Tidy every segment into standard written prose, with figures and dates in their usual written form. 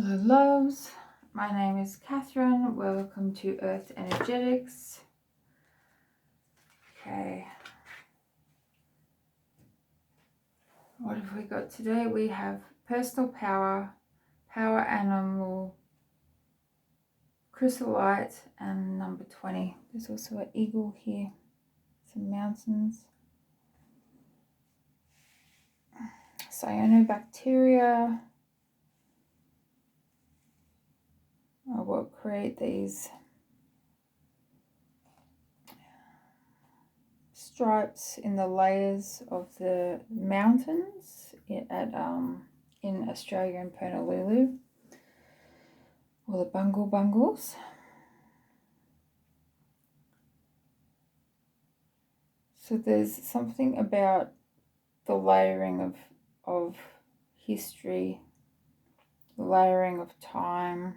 Hello loves, my name is Catherine. Welcome to Earth Energetics. Okay, what have we got today? We have personal power, power animal, chrysalite, and number 20. There's also an eagle here, some mountains, cyanobacteria are what create these stripes in the layers of the mountains in Australia and Honolulu, or the bungles. So there's something about the layering of history, the layering of time,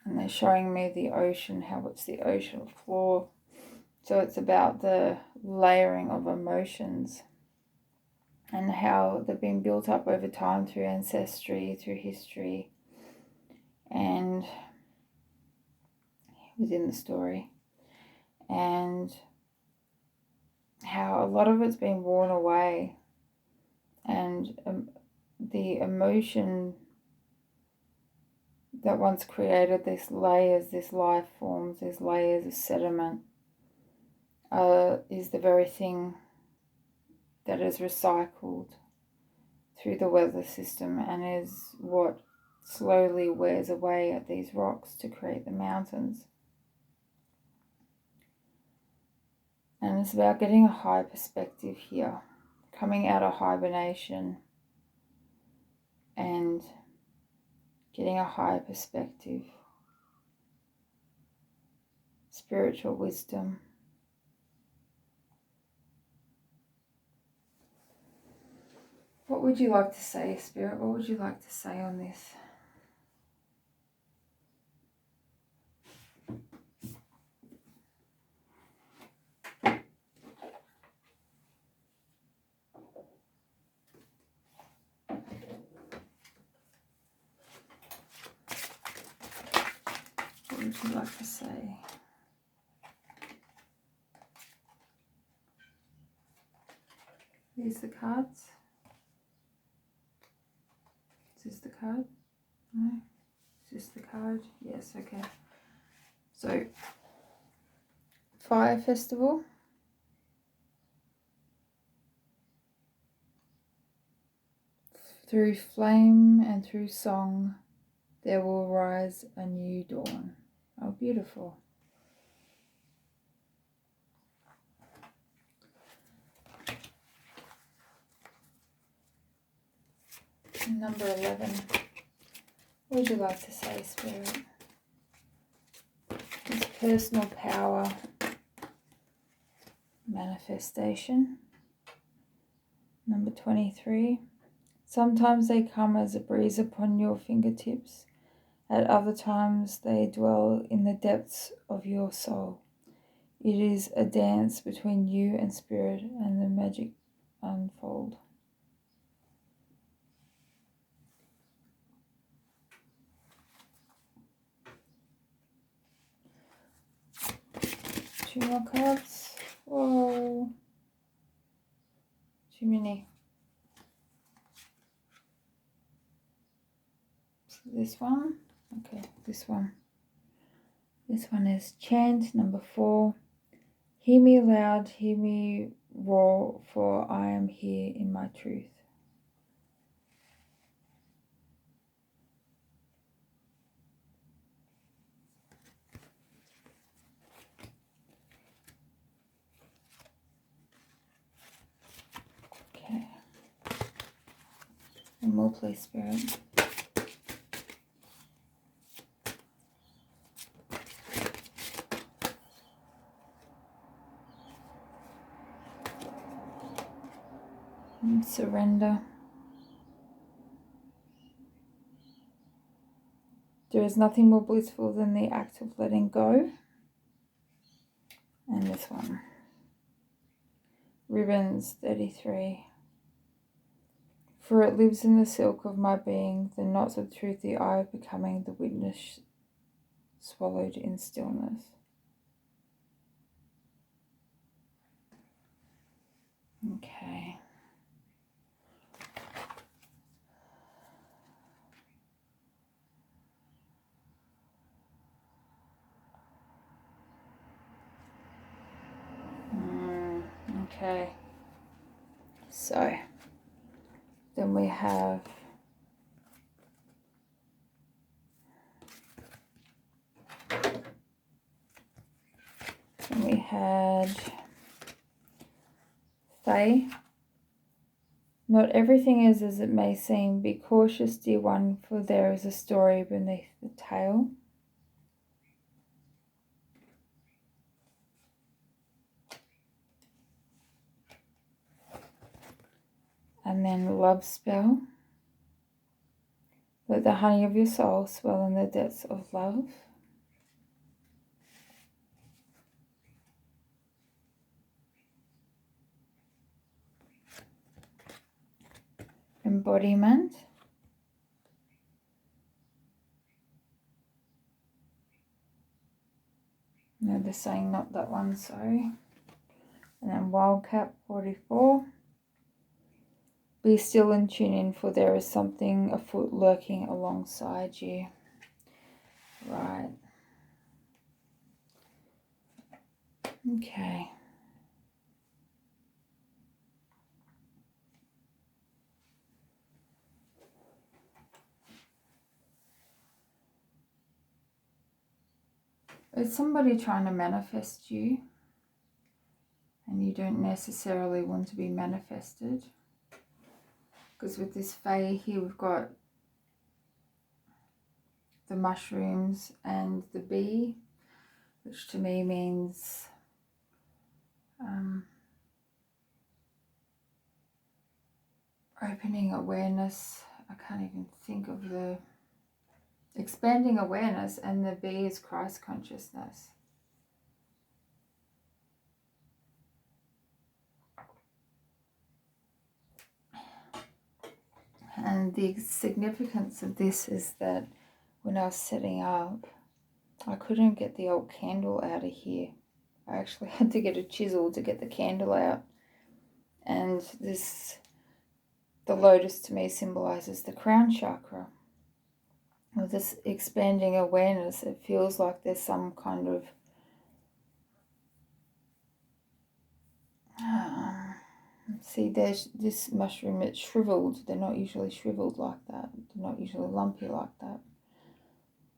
and they're showing me the ocean, how it's the ocean floor. So it's about the layering of emotions and how they've been built up over time through ancestry, through history, and within the story. And how a lot of it's been worn away, and the emotion that once created these layers, these life forms, these layers of sediment, is the very thing that is recycled through the weather system and is what slowly wears away at these rocks to create the mountains. And it's about getting a high perspective here, coming out of hibernation and getting a higher perspective, spiritual wisdom. What would you like to say, Spirit? What would you like to say on this? What would you like to say? These the cards? Is this the card? No? Is this the card? Yes, okay. So, Fire Festival. Through flame and through song, there will rise a new dawn. Oh, beautiful. Number 11. What would you like to say, Spirit? It's personal power, manifestation. Number 23. Sometimes they come as a breeze upon your fingertips. At other times they dwell in the depths of your soul. It is a dance between you and spirit, and the magic unfold. Two more cards. Whoa. Too many. This one. Okay, this one. This one is chant number 4. Hear me loud, hear me roar, for I am here in my truth. Okay. One more, please, Spirit. And surrender. There is nothing more blissful than the act of letting go. And this one. Ribbons 33. For it lives in the silk of my being, the knots of truth, the eye of becoming, the witness swallowed in stillness. Okay. Okay. So then we have Faye. Not everything is as it may seem. Be cautious, dear one, for there is a story beneath the tale. And then love spell. Let the honey of your soul swell in the depths of love. Embodiment. No, they're saying not that one, sorry. And then Wildcat 44. Be still and tune in, for there is something afoot lurking alongside you. Right. Okay. It's somebody trying to manifest you, and you don't necessarily want to be manifested. Because with this Fae here, we've got the mushrooms and the bee, which to me means opening awareness. I can't even think of the expanding awareness, and the bee is Christ consciousness. And the significance of this is that when I was setting up, I couldn't get the old candle out of here. I actually had to get a chisel to get the candle out. And the lotus to me symbolizes the crown chakra. With this expanding awareness, it feels like there's some kind of see, there's this mushroom, it's shriveled. They're not usually shriveled like that. They're not usually lumpy like that.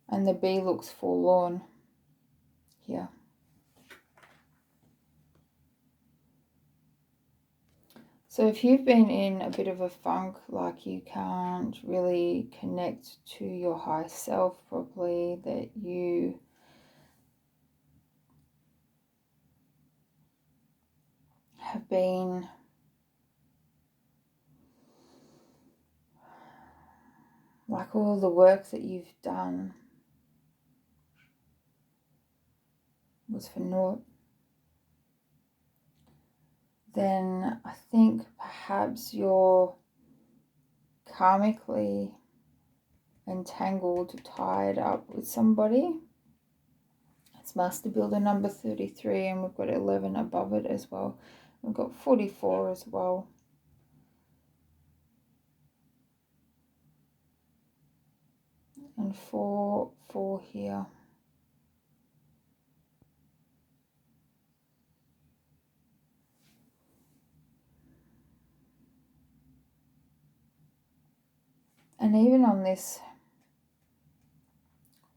And the bee looks forlorn here. So if you've been in a bit of a funk, like you can't really connect to your higher self properly, that you have been like all the work that you've done was for naught, then I think perhaps you're karmically entangled, tied up with somebody. It's Master Builder number 33, and we've got 11 above it as well. We've got 44 as well. And 4 here. And even on this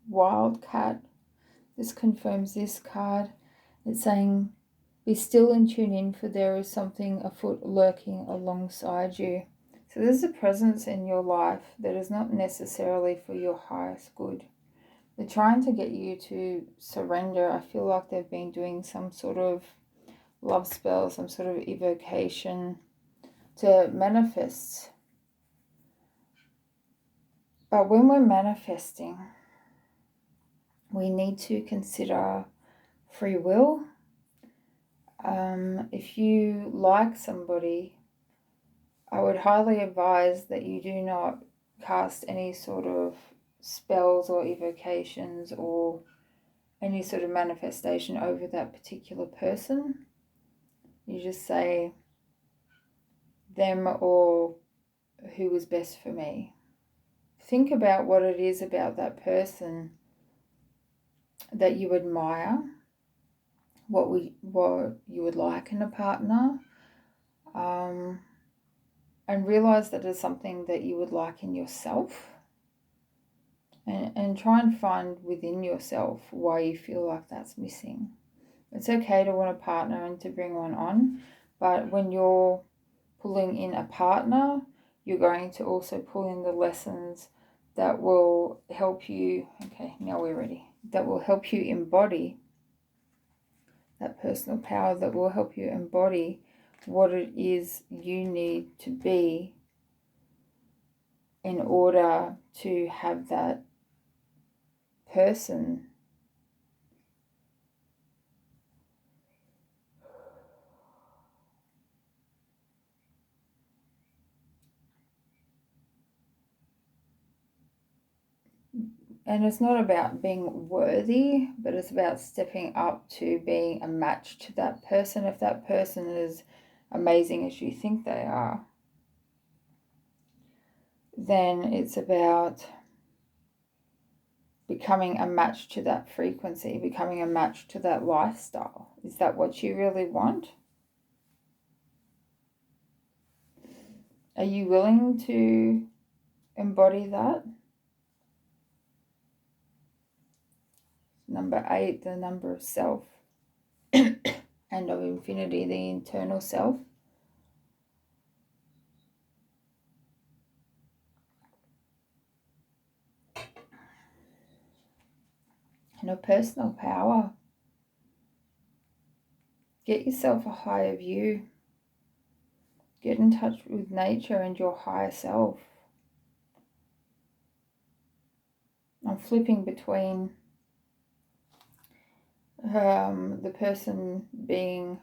wildcat, this confirms this card. It's saying, be still and tune in, for there is something afoot lurking alongside you. So there's a presence in your life that is not necessarily for your highest good. They're trying to get you to surrender. I feel like they've been doing some sort of love spell, some sort of evocation to manifest. But when we're manifesting, we need to consider free will. If you like somebody, I would highly advise that you do not cast any sort of spells or evocations or any sort of manifestation over that particular person. You just say them or who was best for me. Think about what it is about that person that you admire, what you would like in a partner, and realize that it's something that you would like in yourself, and try and find within yourself why you feel like that's missing. It's okay to want a partner and to bring one on, but when you're pulling in a partner, you're going to also pull in the lessons that will help you, okay, now we're ready, that will help you embody that personal power, that will help you embody what it is you need to be in order to have that person and it's not about being worthy, but it's about stepping up to being a match to that person. If that person is amazing as you think they are, then it's about becoming a match to that frequency, becoming a match to that lifestyle. Is that what you really want? Are you willing to embody that? Number 8, the number of self and of infinity, the internal self. And of personal power. Get yourself a higher view. Get in touch with nature and your higher self. I'm flipping between the person being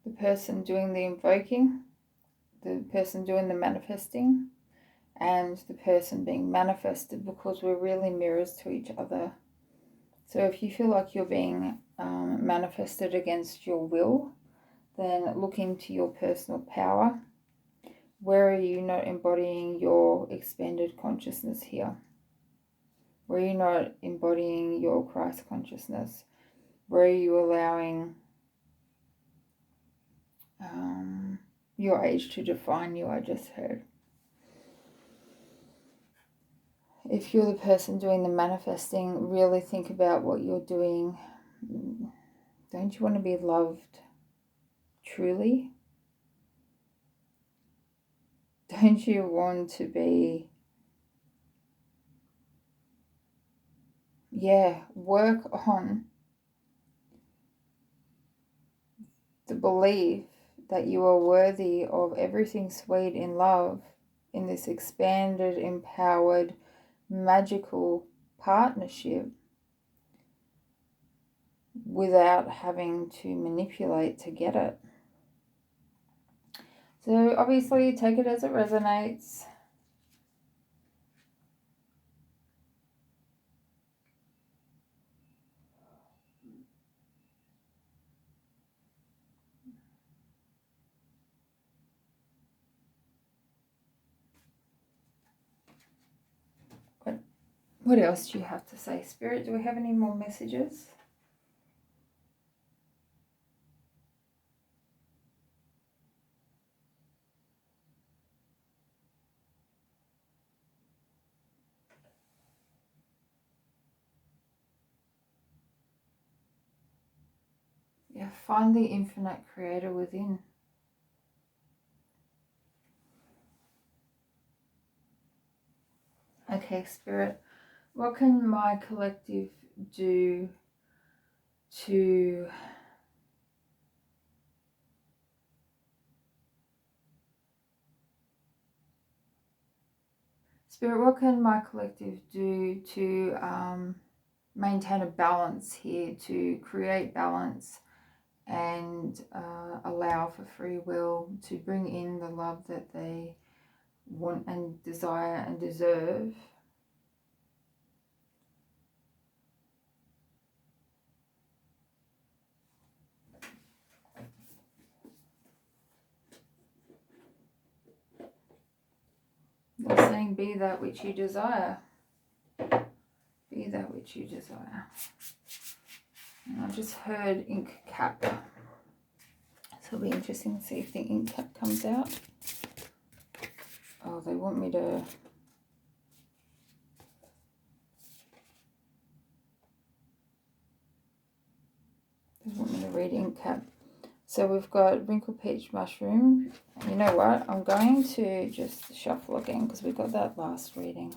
the person doing the invoking, the person doing the manifesting, and the person being manifested, because we're really mirrors to each other. So if you feel like you're being manifested against your will, then look into your personal power. Where are you not embodying your expanded consciousness here? Where are you not embodying your Christ consciousness? Where are you allowing your age to define you? I just heard. If you're the person doing the manifesting, really think about what you're doing. Don't you want to be loved truly? Don't you want to be, work on the belief that you are worthy of everything sweet in love, in this expanded, empowered, magical partnership, without having to manipulate to get it. So obviously take it as it resonates. What else do you have to say, Spirit? Do we have any more messages? Yeah, find the infinite creator within. Okay, Spirit, what can my collective do to Spirit, what can my collective do to maintain a balance here, to create balance and allow for free will to bring in the love that they want and desire and deserve. They're saying, be that which you desire. Be that which you desire. And I just heard ink cap. So it'll be interesting to see if the ink cap comes out. Oh, they want me to... They want me to read ink cap. So we've got wrinkle peach mushroom. You know what? I'm going to just shuffle again because we got that last reading.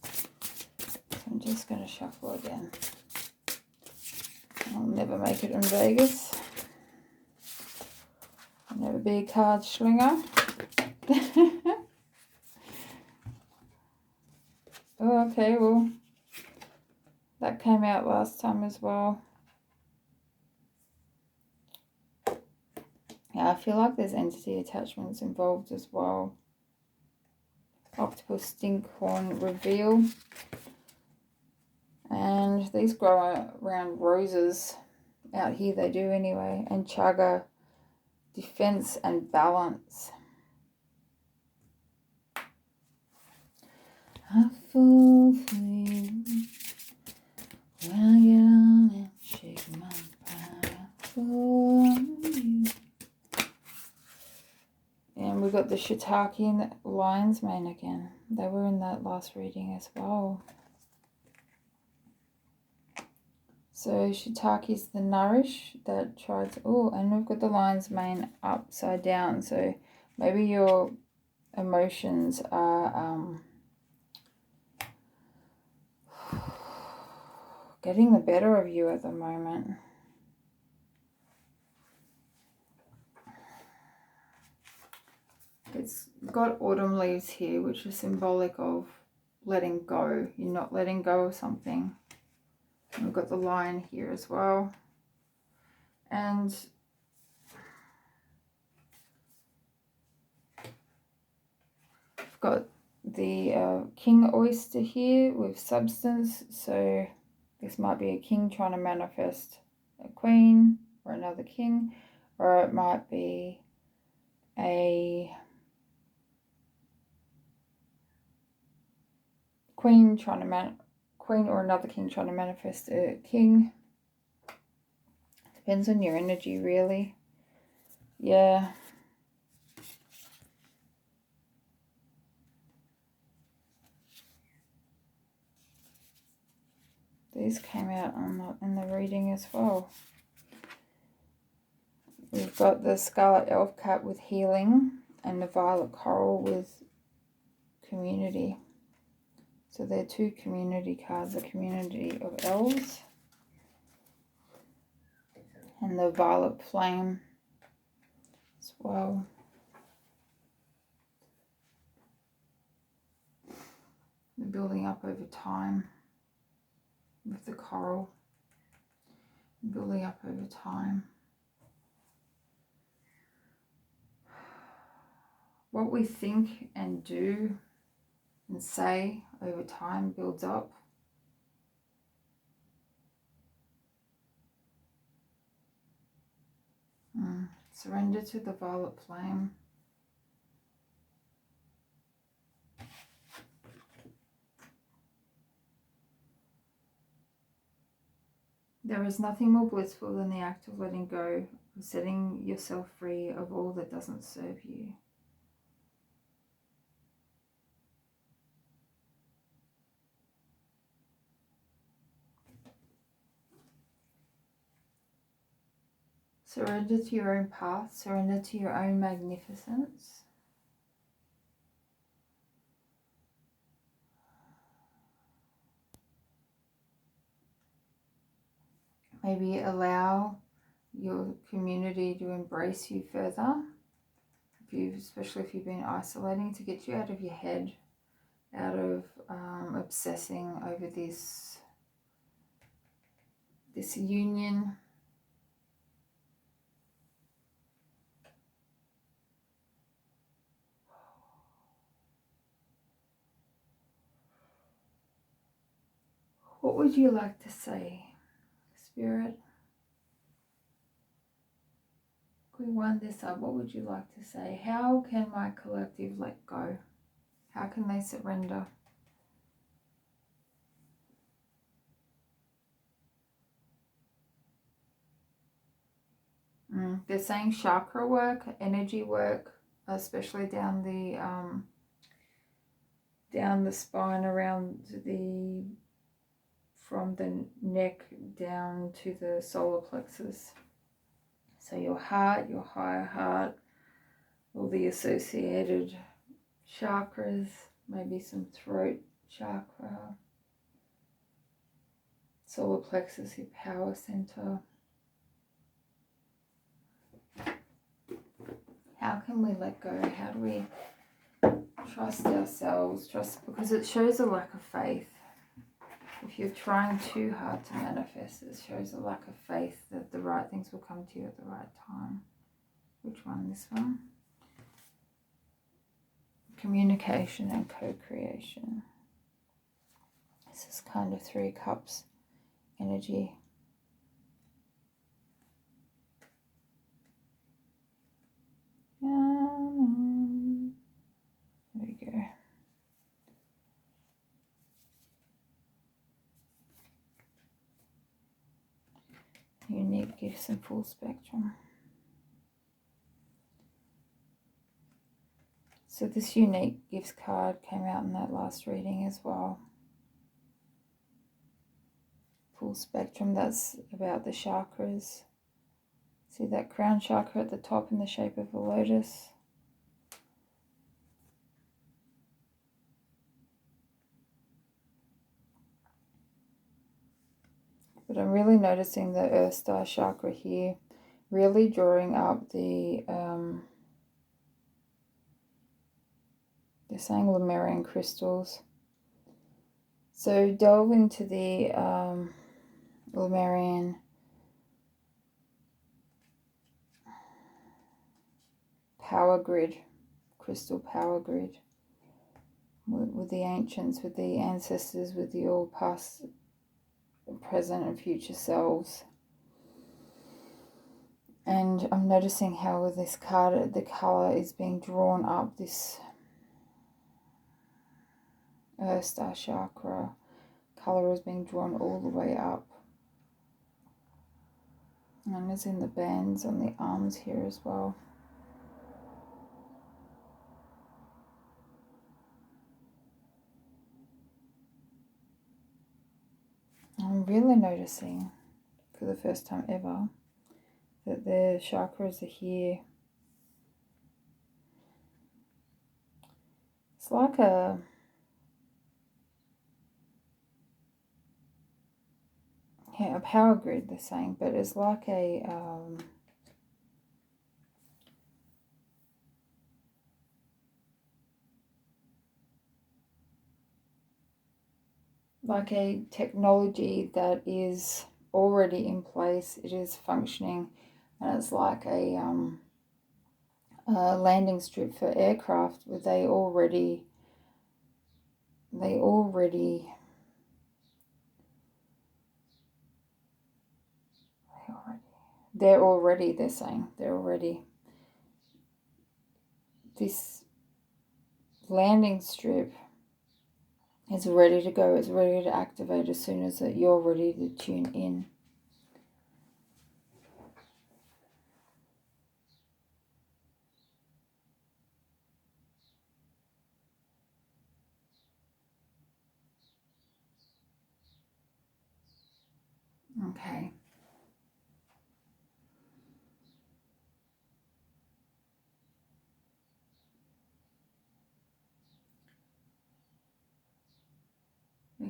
So I'm just going to shuffle again. I'll never make it in Vegas. I'll never be a card slinger. Oh, okay, well, that came out last time as well. Yeah, I feel like there's entity attachments involved as well. Octopus stinkhorn reveal. And these grow around roses. Out here they do anyway. And chaga, defense and balance. I fall for you when I get on and shake my pride. I fall on you. And we got the shiitake and the lion's mane again. They were in that last reading as well. So shiitake is the nourish that tries. Oh, and we've got the lion's mane upside down. So maybe your emotions are getting the better of you at the moment. It's got autumn leaves here, which is symbolic of letting go. You're not letting go of something. And we've got the lion here as well. And we've got the king oyster here with substance. So this might be a king trying to manifest a queen or another king. Or it might be a queen or another king trying to manifest a king. Depends on your energy, really. Yeah. These came out in the reading as well. We've got the scarlet elf cat with healing and the violet coral with community. So they're two community cards, the community of elves and the violet flame as well. They're building up over time with the coral, building up over time. What we think and do and say over time builds up. Surrender to the violet flame. There is nothing more blissful than the act of letting go, of setting yourself free of all that doesn't serve you. Surrender to your own path, surrender to your own magnificence. Maybe allow your community to embrace you further, especially if you've been isolating, to get you out of your head, out of obsessing over this this union. What would you like to say, Spirit? If we wind this up, what would you like to say? How can my collective let go? How can they surrender? They're saying chakra work, energy work, especially down the spine, around from the neck down to the solar plexus. So your heart, your higher heart, all the associated chakras, maybe some throat chakra, solar plexus, your power center. How can we let go? How do we trust ourselves? Because it shows a lack of faith. If you're trying too hard to manifest, it shows a lack of faith that the right things will come to you at the right time. Which one? This one? Communication and co-creation. This is kind of 3 cups energy. There we go. Unique gifts and full spectrum. So this unique gifts card came out in that last reading as well. Full spectrum, that's about the chakras. See that crown chakra at the top in the shape of a lotus? But I'm really noticing the Earth Star chakra here, really drawing up the, they're saying Lemurian crystals. So delve into the Lemurian power grid, crystal power grid, with the ancients, with the ancestors, with the all past, present and future selves. And I'm noticing how with this card, the colour is being drawn up, this Earth Star chakra colour is being drawn all the way up. And it's in the bands on the arms here as well. I'm really noticing, for the first time ever, that the chakras are here. It's like a power grid, they're saying, but it's like a technology that is already in place. It is functioning, and it's like a landing strip for aircraft where they're already this landing strip is ready to go. It's ready to activate as soon as you're ready to tune in. Okay.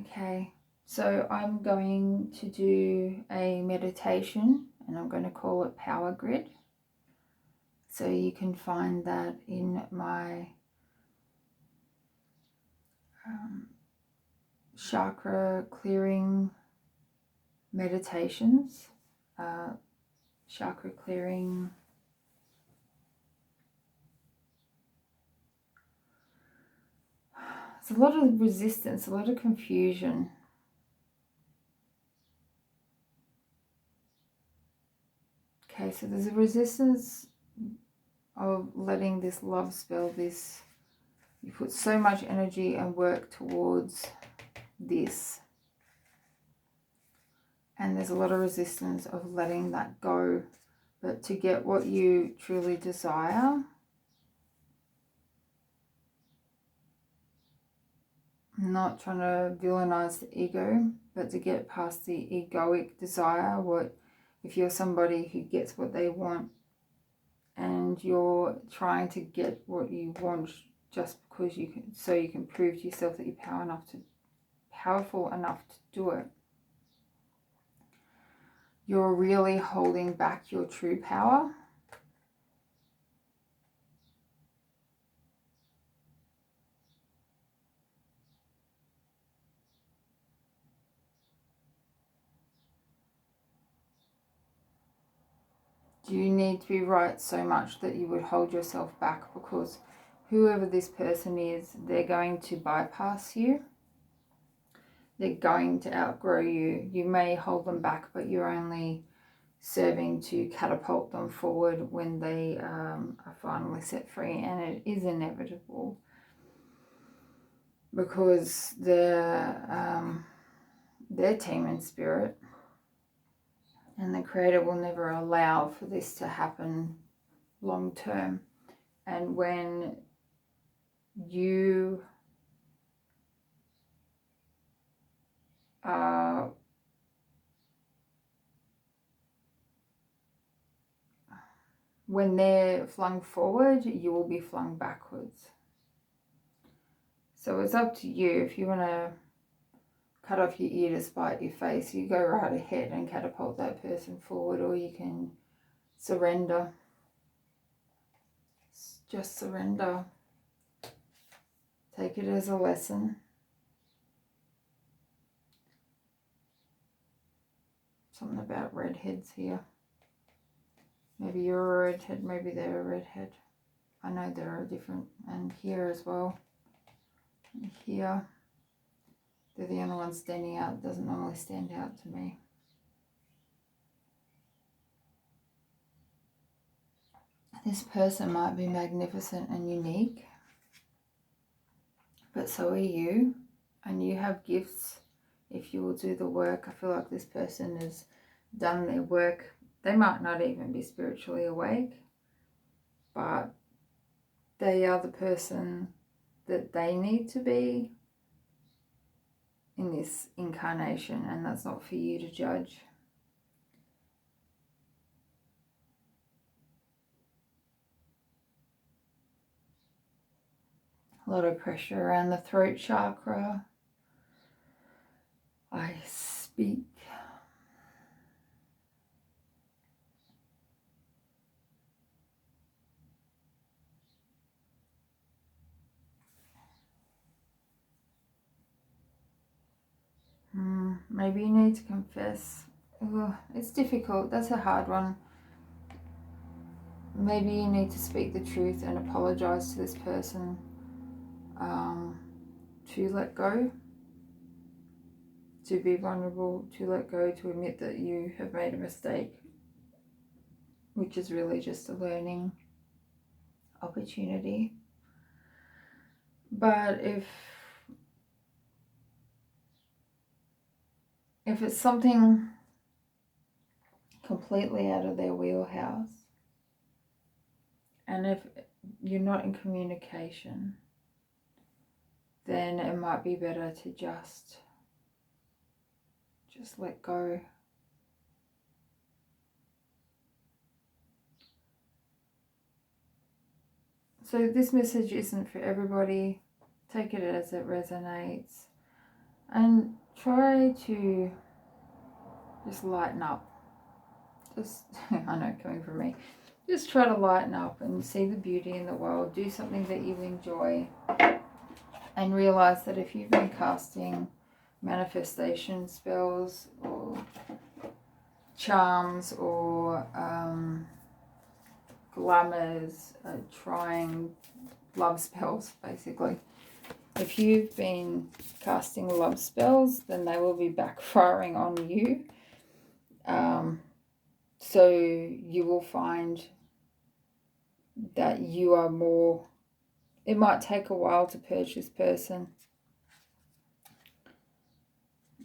Okay, so I'm going to do a meditation, and I'm going to call it Power Grid. So you can find that in my chakra clearing meditations, chakra clearing, there's a lot of resistance, a lot of confusion. Okay, so there's a resistance of letting this love spell, this, you put so much energy and work towards this. And there's a lot of resistance of letting that go. But to get what you truly desire, not trying to villainize the ego, but to get past the egoic desire, what if you're somebody who gets what they want and you're trying to get what you want just because you can, so you can prove to yourself that you're powerful enough to do it, you're really holding back your true power. Do you need to be right so much that you would hold yourself back? Because whoever this person is, they're going to bypass you. They're going to outgrow you. You may hold them back, but you're only serving to catapult them forward when they are finally set free. And it is inevitable because they're team in spirit. And the Creator will never allow for this to happen long term. And when you are when they're flung forward, you will be flung backwards. So it's up to you. If you want to cut off your ear to spite your face, you go right ahead and catapult that person forward, or you can surrender. Just surrender. Take it as a lesson. Something about redheads here. Maybe you're a redhead, maybe they're a redhead. I know there are different, and here as well. And here. They're the only ones standing out. It doesn't normally stand out to me. This person might be magnificent and unique, but so are you. And you have gifts if you will do the work. I feel like this person has done their work. They might not even be spiritually awake, but they are the person that they need to be in this incarnation, and that's not for you to judge. A lot of pressure around the throat chakra. I speak. Maybe you need to confess. Ugh, it's difficult. That's a hard one. Maybe you need to speak the truth and apologize to this person. To let go. To be vulnerable. To let go. To admit that you have made a mistake. Which is really just a learning opportunity. But if it's something completely out of their wheelhouse, and if you're not in communication, then it might be better to just let go. So this message isn't for everybody. Take it as it resonates. And try to just lighten up. I know, coming from me. Just try to lighten up and see the beauty in the world. Do something that you enjoy. And realize that if you've been casting manifestation spells or charms or glamours, trying love spells, basically. If you've been casting love spells, then they will be backfiring on you. So you will find that you are more... It might take a while to purge this person.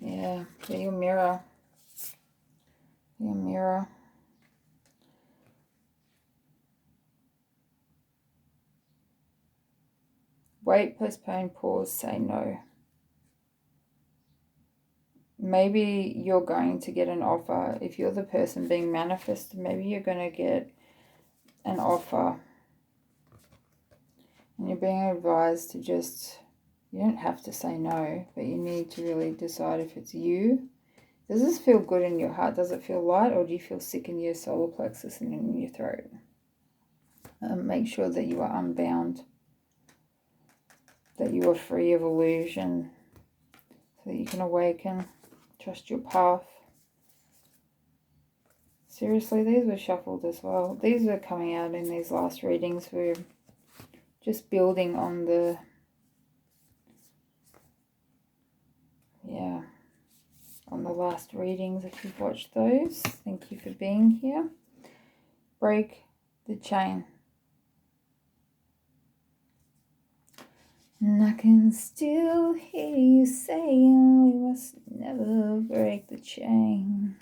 Yeah, they're your mirror. Your mirror. Wait, postpone, pause, say no. Maybe you're going to get an offer. If you're the person being manifested, maybe you're going to get an offer. And you're being advised to just... You don't have to say no, but you need to really decide if it's you. Does this feel good in your heart? Does it feel light, or do you feel sick in your solar plexus and in your throat? Make sure that you are unbound, that you are free of illusion, so that you can awaken, trust your path. Seriously, these were shuffled as well. These were coming out in these last readings. We're just building on the... on the last readings. If you've watched those, thank you for being here. Break the chain. And I can still hear you saying we must never break the chain.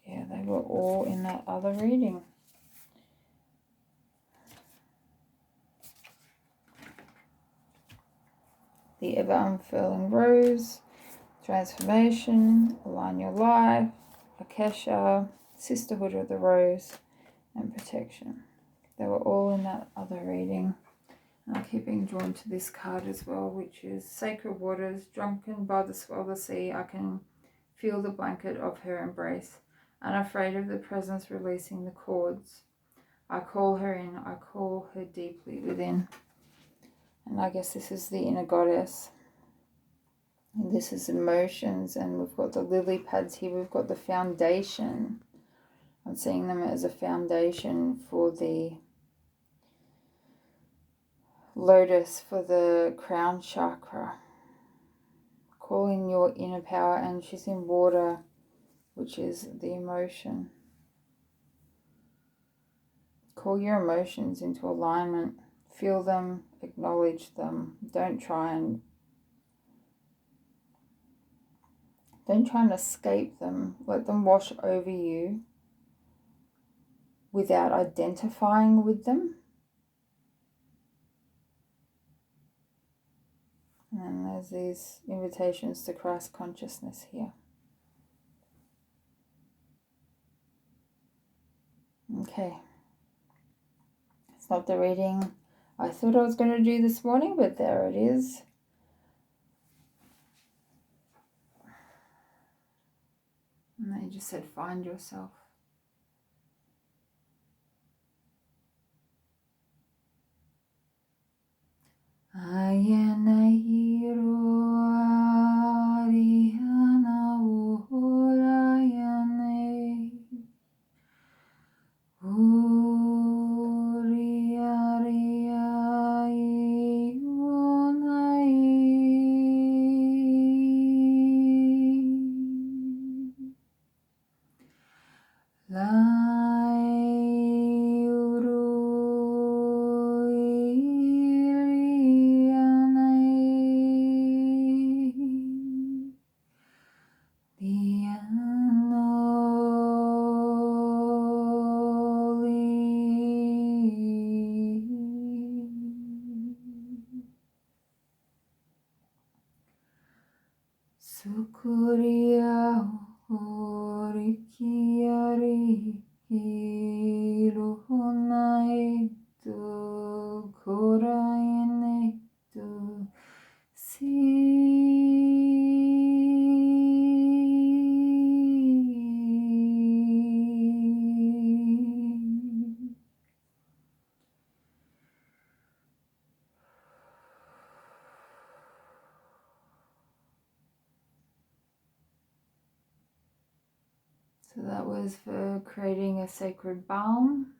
Yeah, they were all in that other reading. The ever unfurling rose, transformation, align your life, Akasha, sisterhood of the rose, and protection. They were all in that other reading. And I keep being drawn to this card as well, which is Sacred Waters, drunken by the swell of the sea, I can feel the blanket of her embrace, unafraid of the presence releasing the cords. I call her in, I call her deeply within. And I guess this is the inner goddess. And this is emotions, and we've got the lily pads here, we've got the foundation. I'm seeing them as a foundation for the lotus, for the crown chakra. Calling your inner power, and she's in water, which is the emotion. Call your emotions into alignment. Feel them, acknowledge them. Don't try and escape them. Let them wash over you without identifying with them. And there's these invitations to Christ consciousness here. Okay. It's not the reading I thought I was going to do this morning, but there it is. And they just said, find yourself. Sukuria orikiari hirohonai tu koraine tu si. So that was for creating a sacred balm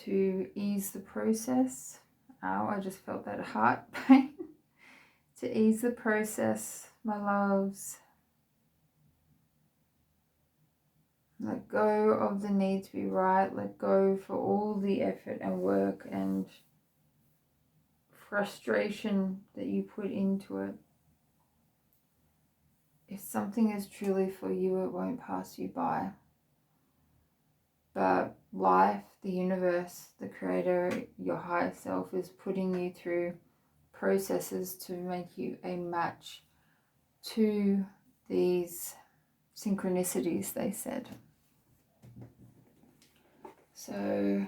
to ease the process. Ow, I just felt that heart pain. To ease the process, my loves. Let go of the need to be right. Let go for all the effort and work and frustration that you put into it. If something is truly for you, it won't pass you by. But life, the universe, the creator, your higher self is putting you through processes to make you a match to these synchronicities, they said. So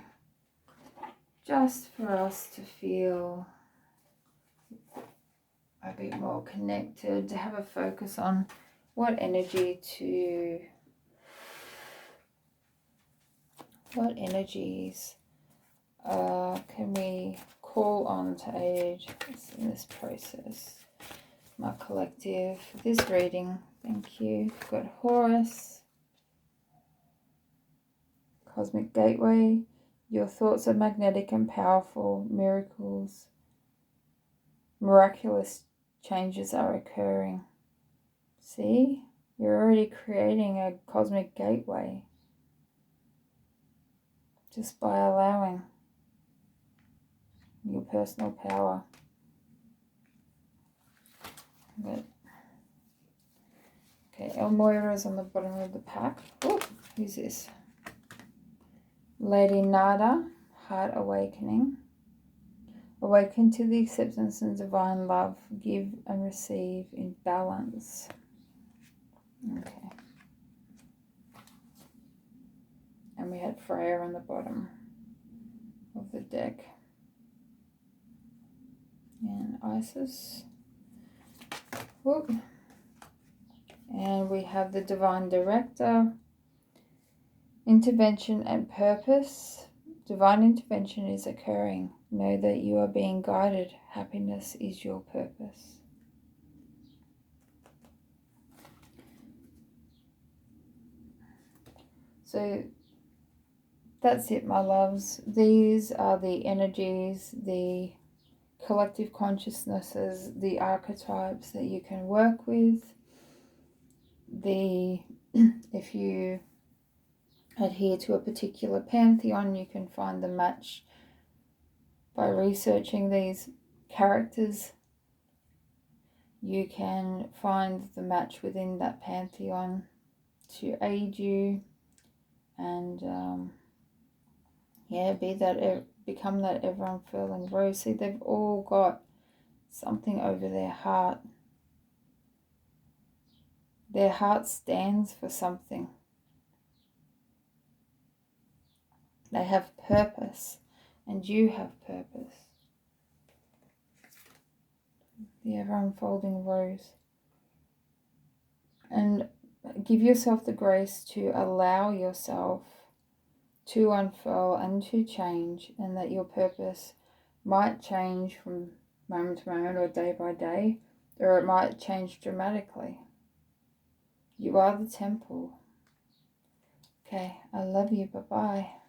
just for us to feel a bit more connected, to have a focus on what energies can we call on to aid us in this process. My collective, this reading, thank you. We've got Horus, Cosmic Gateway. Your thoughts are magnetic and powerful. Miraculous changes are occurring. See? You're already creating a cosmic gateway just by allowing your personal power. But, okay, Elmoira's on the bottom of the pack. Oh, who's this? Lady Nada, Heart Awakening. Awaken to the acceptance and divine love. Give and receive in balance. Okay. And we had Freya on the bottom of the deck. And Isis. Whoop. And we have the Divine Director. Intervention and purpose. Divine intervention is occurring. Know that you are being guided. Happiness is your purpose. So that's it, my loves. These are the energies, the collective consciousnesses, the archetypes that you can work with. If you adhere to a particular pantheon, you can find the match by researching these characters. You can find the match within that pantheon to aid you and become that ever-unfurling rose. See, they've all got something over their heart. Their heart stands for something. They have purpose, and you have purpose. The ever-unfolding rose. And give yourself the grace to allow yourself to unfurl and to change, and that your purpose might change from moment to moment or day by day, or it might change dramatically. You are the temple. Okay, I love you. Bye-bye.